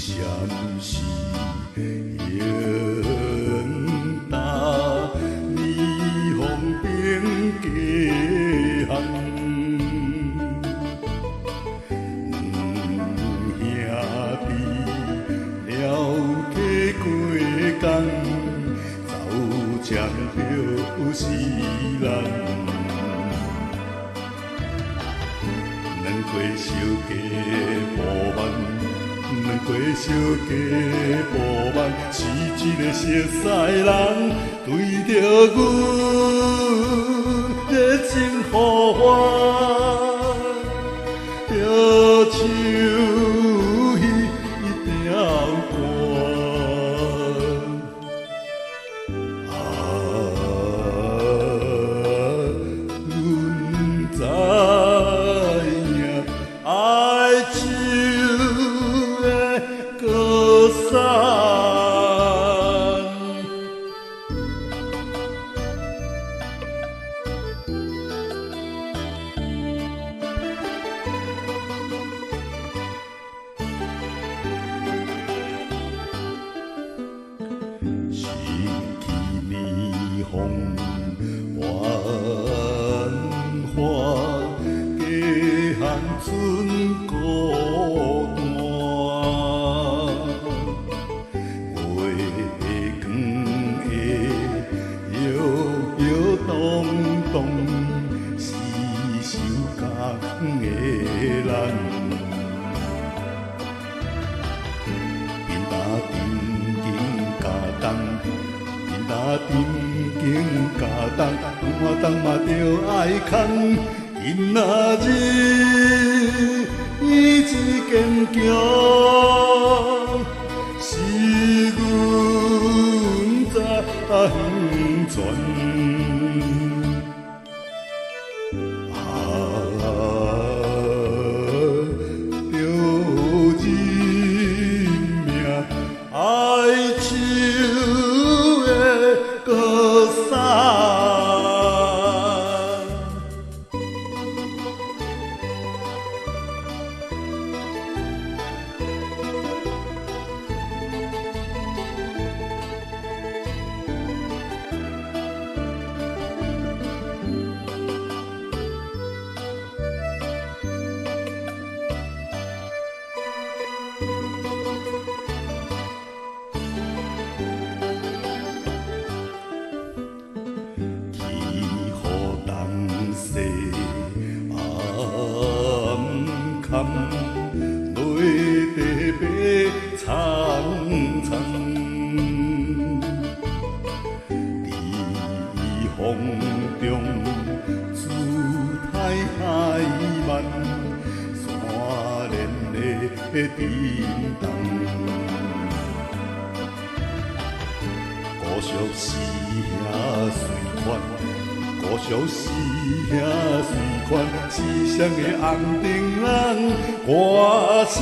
闪是远大，霓虹顶家巷。两兄弟了溪过江，走将就是咱。过小家无望，咱过小家无望，是一个熟悉人，对着阮热情呼唤，着唱迄条歌。阮知。星期霓虹万花，家巷春孤单。月光的摇摇动动，是手工的咱。定经家当，有活动嘛着爱空，今仔日意志坚强，是阮早远传。着人命爱情。歌声。泪地白苍苍，地风中姿态海漫，山连的震动。故乡是遐随款。故乡是遐随款，思乡的红灯笼歌声。